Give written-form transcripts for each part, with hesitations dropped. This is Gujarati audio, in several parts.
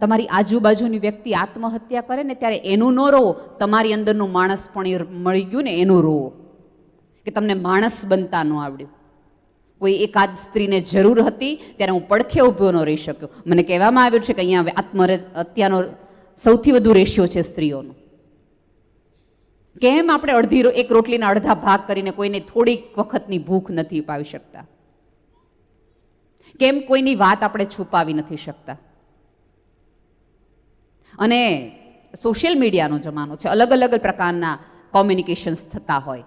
તમારી આજુબાજુની વ્યક્તિ આત્મહત્યા કરે ને ત્યારે એનું ન રોવો, તમારી અંદરનું માણસ પણ મળી ગયું ને એનું રોવો, કે તમને માણસ બનતા ન આવડ્યું. કોઈ એકાદ સ્ત્રીને જરૂર હતી ત્યારે હું પડખે ઊભો ન રહી શક્યો. મને કહેવામાં આવ્યું છે કે અહીંયા આત્મહત્યાનો સૌથી વધુ રેશિયો છે સ્ત્રીઓનો. કેમ આપણે એક રોટલીના અડધા ભાગ કરીને કોઈને થોડીક વખતની ભૂખ નથી પાવી શકતા? કેમ કોઈની વાત આપણે છુપાવી નથી શકતા? અને સોશિયલ મીડિયાનો જમાનો છે, અલગ અલગ પ્રકારના કોમ્યુનિકેશન્સ થતા હોય.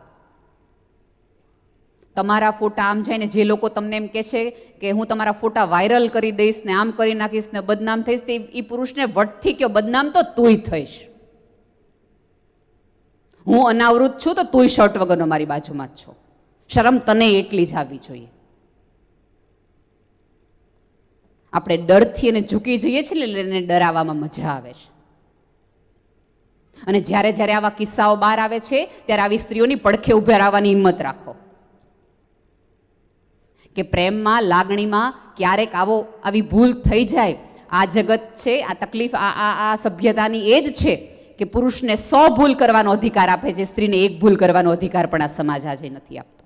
તમારા ફોટા આમ જાય ને જે લોકો તમને એમ કહે છે કે હું તમારા ફોટા વાયરલ કરી દઈશ ને આમ કરી નાખીશ ને બદનામ થઈશ, એ પુરુષને વટથી કયો બદનામ તો તુંય થઈશ. હું અનાવૃત છું તો તુંય શર્ટ વગરનો મારી બાજુમાં જ છો. શરમ તને એટલી જ આવવી જોઈએ. આપણે ડરથી એને ઝૂકી જઈએ છીએ એટલે એને ડરાવવામાં મજા આવે છે. અને જ્યારે જ્યારે આવા કિસ્સાઓ બહાર આવે છે ત્યારે આવી સ્ત્રીઓની પડખે ઉભા રહેવાની હિંમત રાખો કે પ્રેમમાં, લાગણીમાં ક્યારેક આવી ભૂલ થઈ જાય. આ જગત છે, આ તકલીફ, આ સભ્યતાની એ જ છે કે પુરુષને 100 ભૂલ કરવાનો અધિકાર આપે છે, સ્ત્રીને 1 ભૂલ કરવાનો અધિકાર પણ આ સમાજ આજે નથી આપતો.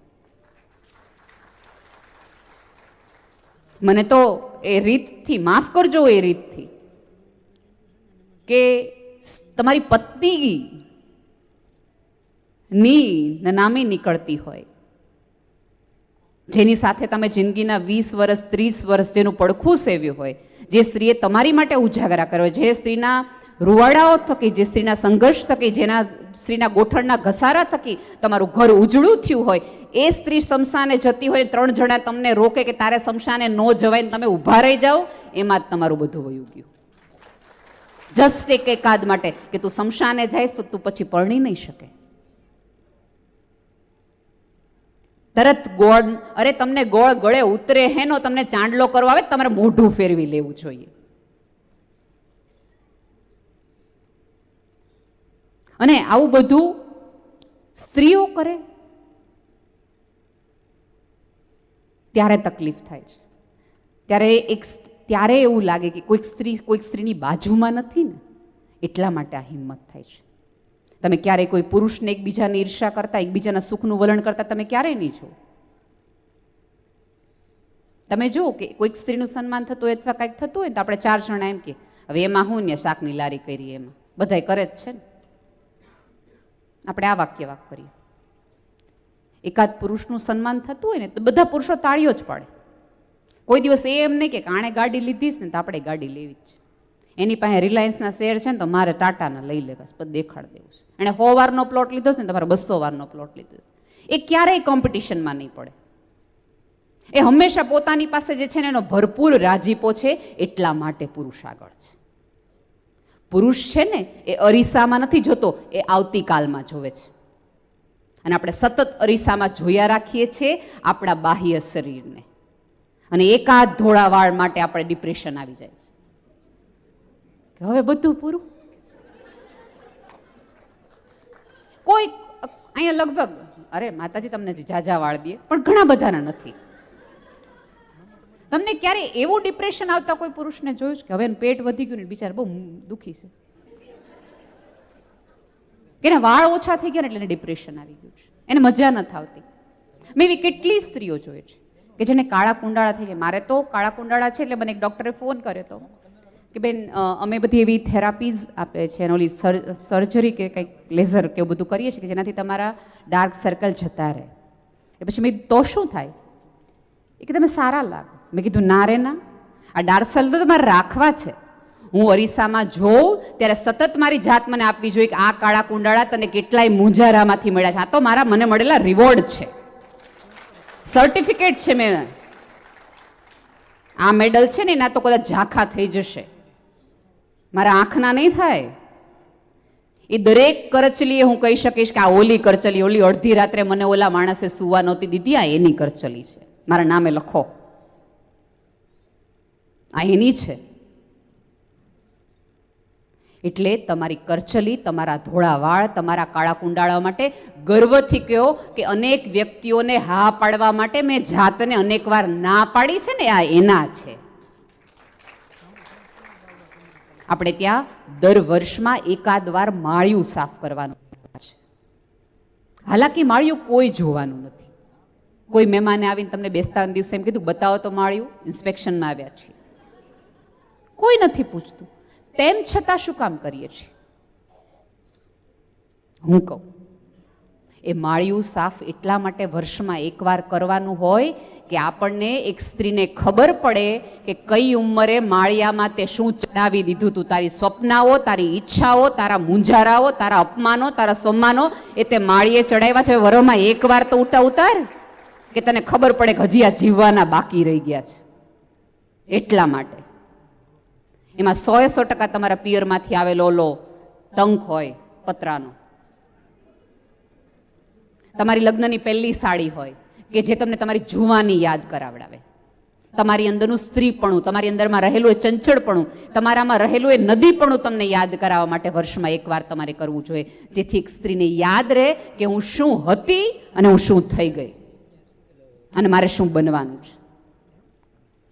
મને તો એ રીતથી, માફ કરજો, એ રીતથી કે તમારી પત્ની ની નામી નીકળતી હોય, જેની સાથે તમે જિંદગીના 20 વર્ષ 30 વર્ષ જેનું પડખું સેવ્યું હોય, જે સ્ત્રીએ તમારી માટે ઉજાગરા કર્યો, જે સ્ત્રીના રૂવાડાઓ થકી, જે સ્ત્રીના સંઘર્ષ થકી, જેના સ્ત્રીના ગોઠણના ઘસારા થકી તમારું ઘર ઉજળું થયું હોય, એ સ્ત્રી શમશાને જતી હોય, 3 જણા તમને રોકે કે તારે શમશાને ન જવાય ને તમે ઊભા રહી જાઓ, એમાં જ તમારું બધું વયું ગયું. જસ્ટ એકાદ માટે કે તું શમશાને જઈશ તો તું પછી પરણી નહીં શકે. તરત ગોળ, અરે તમને ગોળ ગળે ઉતરે હેનો, તમને ચાંદલો કરવા આવે તમારે મોઢું ફેરવી લેવું જોઈએ. અને આવું બધું સ્ત્રીઓ કરે ત્યારે તકલીફ થાય છે. ત્યારે એવું લાગે કે કોઈક સ્ત્રીની બાજુમાં નથી ને, એટલા માટે આ હિંમત થાય છે. તમે ક્યારેય કોઈ પુરુષને એકબીજાની ઈર્ષા કરતા, એકબીજાના સુખનું વલણ કરતા તમે ક્યારેય નહીં જુઓ. તમે જુઓ કે કોઈક સ્ત્રીનું સન્માન થતું હોય અથવા કંઈક થતું હોય તો આપણે 4 જણા એમ કે હવે એમાં હું ને શાકની લારી કરી, એમાં બધાય કરે જ છે ને, આપણે આ વાક્ય કરીએ. એકાદ પુરુષનું સન્માન થતું હોય ને તો બધા પુરુષો તાળીઓ જ પાડે. કોઈ દિવસ એમ નહીં કે આણે ગાડી લીધી છે ને તો આપણે ગાડી લેવી જ છે, એની પાસે રિલાયન્સના શેર છે ને તો મારે ટાટાના લઈ લેવા છે, દેખાડ દેવું છે. એણે 100 વારનો પ્લોટ લીધો છે ને તમારે 200 વારનો પ્લોટ લીધો છે. એ ક્યારેય કોમ્પિટિશનમાં નહીં પડે. એ હંમેશા પોતાની પાસે જે છે ને એનો ભરપૂર રાજીપો છે, એટલા માટે પુરુષ આગળ છે. પુરુષ છે ને એ અરીસામાં નથી જોતો, એ આવતીકાલમાં જોવે છે. અને આપણે સતત અરીસામાં જોયા રાખીએ છીએ આપણા બાહ્ય શરીરને, અને એકાદ ધોળા વાળ માટે આપણે ડિપ્રેશન આવી જાય છે. હવે બધું પૂરું. કોઈ અહીંયા લગભગ, અરે માતાજી તમને જાજા વાળ દે, પણ ઘણા બધાના નથી. તમને ક્યારે એવું ડિપ્રેશન આવતા કોઈ પુરુષને જોયું છે કે હવે એનું પેટ વધી ગયું ને બિચારા બહુ દુઃખી છે, કે એના વાળ ઓછા થઈ ગયા ને એટલે એને ડિપ્રેશન આવી ગયું છે, એને મજા નથી આવતી? મેં એવી કેટલી સ્ત્રીઓ જોઈ છે કે જેને કાળા કુંડાળા થઈ જાય. મારે તો કાળા કુંડાળા છે એટલે મને એક ડૉક્ટરે ફોન કર્યો હતો કે બેન અમે બધી એવી થેરાપીઝ આપે છે, અને ઓલી સર્જરી કે કંઈક લેઝર કે એવું બધું કરીએ છીએ કે જેનાથી તમારા ડાર્ક સર્કલ જતા રહે. એ પછી મેં તો શું થાય? એ કે તમે સારા લાગો. મેં કીધું ના રે ના, આ ડાર્ક સર્કલ તો તમારે રાખવા છે. હું અરીસામાં જોઉં ત્યારે સતત મારી જાત મને આપવી જોઈએ કે આ કાળા કુંડાળા તને કેટલાય મુંજારામાંથી મળ્યા છે, આ તો મારા મને મળેલા રિવોર્ડ છે, સર્ટિફિકેટ છે. મેં આ મેડલ છે ને એના તો કદાચ ઝાંખા થઈ જશે, મારા આંખના નહીં થાય. એ દરેક કરચલીએ હું કહી શકીશ કે આ ઓલી કરચલી, ઓલી અડધી રાત્રે મને ઓલા માણસે સુવા નહોતી દીધી, આ એની કરચલી છે, મારા નામે લખો, આ એની છે. એટલે તમારી કરચલી, તમારા ધોળા વાળ, તમારા કાળા કુંડાળા માટે ગર્વથી કહો કે અનેક વ્યક્તિઓને હા પાડવા માટે મેં જાતને અનેકવાર ના પાડી છે ને, આ એના છે. આપણે ત્યાં દર વર્ષમાં એકાદ વાર માળિયું સાફ કરવાનું છે. હાલાકી માળિયું કોઈ જોવાનું નથી. કોઈ મહેમાને આવીને તમને બેસતા દિવસે એમ કીધું બતાવો તો માળિયું, ઇન્સ્પેક્શનમાં આવ્યા છીએ, કોઈ નથી પૂછતું. તેમ છતાં શું કામ કરીએ છીએ? હું કહું, એ માળિયું સાફ એટલા માટે વર્ષમાં એકવાર કરવાનું હોય કે આપણને એક સ્ત્રીને ખબર પડે કે કઈ ઉંમરે માળિયામાં તે શું ચડાવી દીધું તું. તારી સ્વપ્નાઓ, તારી ઈચ્છાઓ, તારા મુંજારાઓ, તારા અપમાનો, તારા સન્માનો એ તે માળીએ ચડાવ્યા છે. વરોમાં એકવાર તો ઉતાર કે તને ખબર પડે કે હજી આ જીવવાના બાકી રહી ગયા છે. એટલા માટે એમાં 100% તમારા પિયરમાંથી આવેલો ઓલો ટંક હોય પતરાનો, તમારી લગ્નની પહેલી સાડી હોય કે જે તમને તમારી જુવાની યાદ કરાવડાવે, તમારી અંદરનું સ્ત્રીપણું, તમારી અંદરમાં રહેલું એ ચંચળપણું, તમારામાં રહેલું એ નદીપણું તમને યાદ કરાવવા માટે વર્ષમાં એકવાર તમારે કરવું જોઈએ, જેથી એક સ્ત્રીને યાદ રહે કે હું શું હતી અને હું શું થઈ ગઈ અને મારે શું બનવાનું છે,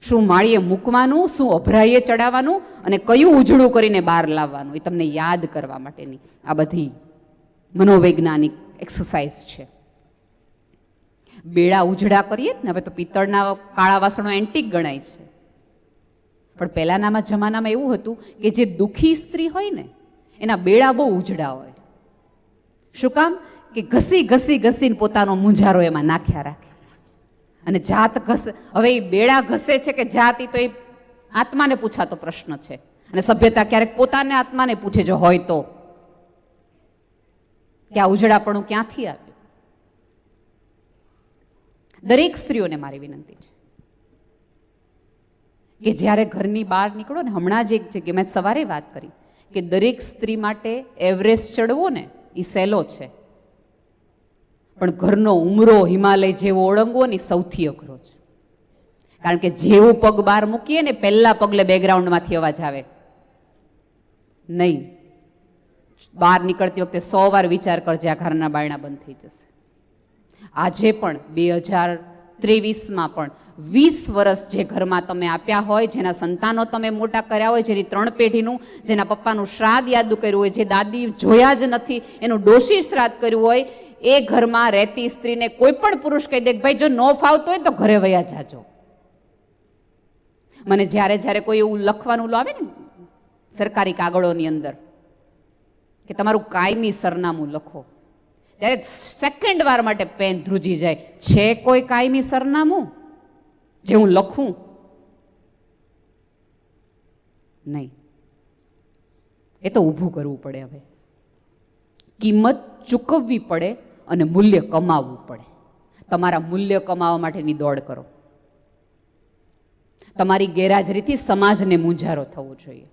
શું માળીએ મૂકવાનું, શું અભરાઈએ ચડાવવાનું અને કયું ઉજળું કરીને બહાર લાવવાનું, એ તમને યાદ કરવા માટેની આ બધી મનોવૈજ્ઞાનિક એક્સરસાઇઝ છે. બેડા ઉજળા કરીએ ને, હવે તો પિત્તળના કાળા વાસણો એન્ટિક ગણાય છે, પણ પહેલાના જમાનામાં એવું હતું કે જે દુઃખી સ્ત્રી હોય ને એના બેડા બહુ ઉજળા હોય. શું કામ? કે ઘસીને પોતાનો મુંજારો એમાં નાખ્યા રાખે અને જાત ઘસે. હવે એ બેડા ઘસે છે કે જાત, તો એ આત્માને પૂછાતો પ્રશ્ન છે. અને સભ્યતા ક્યારેક પોતાને આત્માને પૂછે જો હોય તો કે આ ઉજળાપણું ક્યાંથી આવ્યું. દરેક સ્ત્રીઓને મારી વિનંતી છે કે જ્યારે ઘરની બહાર નીકળો ને, હમણાં જ એક જગ્યાએ મેં સવારે વાત કરી કે દરેક સ્ત્રી માટે એવરેસ્ટ ચડવો ને એ સહેલો છે, પણ ઘરનો ઉમરો હિમાલય જેવો ઓળંગવો ને સૌથી અઘરો છે. કારણ કે જેવું પગ બહાર મૂકીએ ને પહેલા પગલે બેકગ્રાઉન્ડમાંથી અવાજ આવે. નહીં, બહાર નીકળતી વખતે 100 વાર વિચાર કરજે આ ઘરના બારણા બંધ થઈ જશે. આજે પણ 2023માં પણ 20 વર્ષ જે ઘરમાં તમે આપ્યા હોય, જેના સંતાનો તમે મોટા કર્યા હોય, જેની 3 પેઢીનું, જેના પપ્પાનું શ્રાદ્ધ યાદ કર્યું હોય, જે દાદી જોયા જ નથી એનું ડોશી શ્રાદ્ધ કર્યું હોય, એ ઘરમાં રહેતી સ્ત્રીને કોઈ પણ પુરુષ કહી દે કે ભાઈ જો ન ફાવતો હોય તો ઘરે વયા જાજો. મને જ્યારે કોઈ એવું લખવાનું આવે ને સરકારી કાગળોની અંદર કે તમારું કાયમી સરનામું લખો, ત્યારે સેકન્ડ વાર માટે પેન ધ્રુજી જાય. છે કોઈ કાયમી સરનામું જે હું લખું? નહીં. એ તો ઊભું કરવું પડે. હવે કિંમત ચૂકવવી પડે અને મૂલ્ય કમાવવું પડે. તમારા મૂલ્ય કમાવા માટેની દોડ કરો. તમારી ગેરહાજરીથી સમાજને મૂંઝારો થવો જોઈએ.